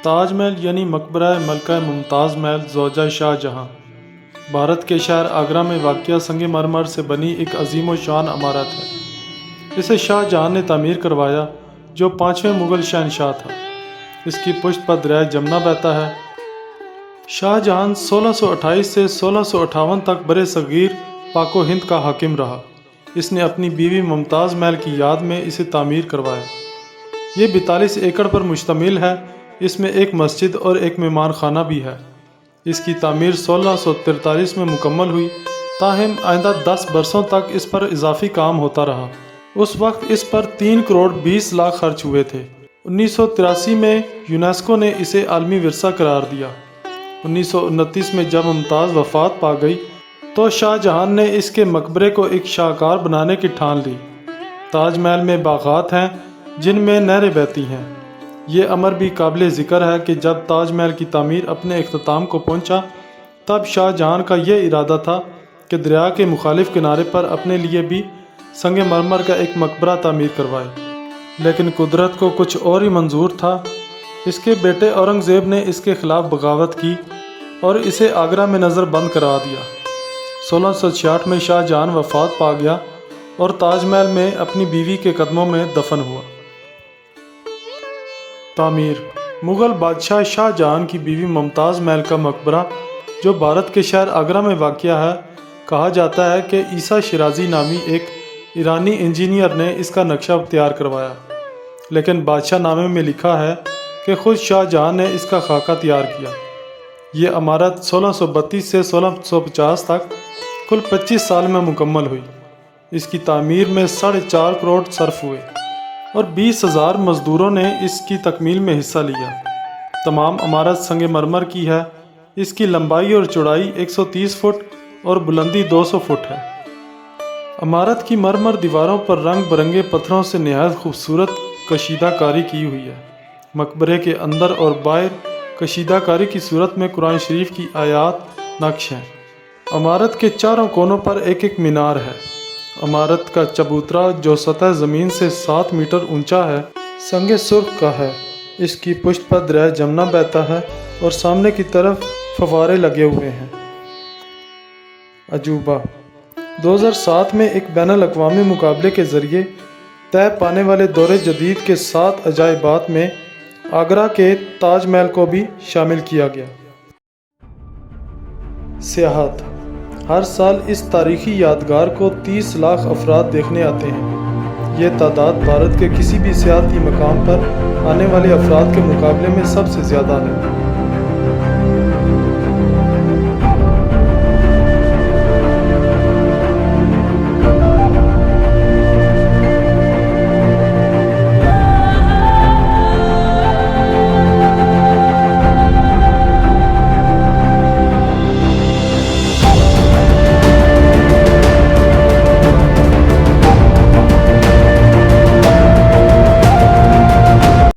تاج محل یعنی مقبرہ ملکہ ممتاز محل زوجہ شاہ جہاں بھارت کے شہر آگرہ میں واقع سنگ مرمر سے بنی ایک عظیم و شان عمارت ہے۔ اسے شاہ جہاں نے تعمیر کروایا جو 5ویں مغل شہنشاہ تھا۔ اس کی پشت پر دریائے جمنا بہتا ہے۔ شاہ جہاں 1628 سے 1658 تک برِ صغیر پاک و ہند کا حاکم رہا۔ اس نے اپنی بیوی ممتاز محل کی یاد میں اسے تعمیر کروایا۔ یہ 42 ایکڑ پر مشتمل ہے۔ اس میں ایک مسجد اور ایک مہمان خانہ بھی ہے۔ اس کی تعمیر 1643 میں مکمل ہوئی، تاہم آئندہ 10 برسوں تک اس پر اضافی کام ہوتا رہا۔ اس وقت اس پر 3 کروڑ 20 لاکھ خرچ ہوئے تھے۔ 1983 میں یونیسکو نے اسے عالمی ورثہ قرار دیا۔ 1929 میں جب ممتاز وفات پا گئی تو شاہ جہاں نے اس کے مقبرے کو ایک شاہکار بنانے کی ٹھان لی۔ تاج محل میں باغات ہیں جن میں نہریں بہتی ہیں۔ یہ امر بھی قابل ذکر ہے کہ جب تاج محل کی تعمیر اپنے اختتام کو پہنچا تب شاہ جہاں کا یہ ارادہ تھا کہ دریا کے مخالف کنارے پر اپنے لیے بھی سنگ مرمر کا ایک مقبرہ تعمیر کروائے، لیکن قدرت کو کچھ اور ہی منظور تھا۔ اس کے بیٹے اورنگزیب نے اس کے خلاف بغاوت کی اور اسے آگرہ میں نظر بند کرا دیا۔ 1666 میں شاہ جہاں وفات پا گیا اور تاج محل میں اپنی بیوی کے قدموں میں دفن ہوا۔ تعمیر مغل بادشاہ شاہ جہاں کی بیوی ممتاز محل کا مقبرہ جو بھارت کے شہر آگرہ میں واقع ہے۔ کہا جاتا ہے کہ عیسیٰ شیرازی نامی ایک ایرانی انجینئر نے اس کا نقشہ تیار کروایا، لیکن بادشاہ نامے میں لکھا ہے کہ خود شاہ جہاں نے اس کا خاکہ تیار کیا۔ یہ عمارت 1632 سے 1650 تک کل 25 سال میں مکمل ہوئی۔ اس کی تعمیر میں 4.5 کروڑ صرف ہوئے اور 20,000 مزدوروں نے اس کی تکمیل میں حصہ لیا۔ تمام عمارت سنگ مرمر کی ہے۔ اس کی لمبائی اور چوڑائی 130 فٹ اور بلندی 200 فٹ ہے۔ عمارت کی مرمر دیواروں پر رنگ برنگے پتھروں سے نہایت خوبصورت کشیدہ کاری کی ہوئی ہے۔ مقبرے کے اندر اور باہر کشیدہ کاری کی صورت میں قرآن شریف کی آیات نقش ہیں۔ عمارت کے چاروں کونوں پر ایک ایک مینار ہے۔ عمارت کا چبوترا جو سطح زمین سے 7 میٹر اونچا ہے سنگ سرخ کا ہے۔ اس کی پشت پر دریائے جمنا بہتا ہے اور سامنے کی طرف فوارے لگے ہوئے ہیں۔ عجوبہ 2007 میں ایک بین الاقوامی مقابلے کے ذریعے طے پانے والے دور جدید کے 7 عجائبات میں آگرہ کے تاج محل کو بھی شامل کیا گیا۔ سیاحت ہر سال اس تاریخی یادگار کو 30 لاکھ افراد دیکھنے آتے ہیں۔ یہ تعداد بھارت کے کسی بھی سیاحتی مقام پر آنے والے افراد کے مقابلے میں سب سے زیادہ ہے۔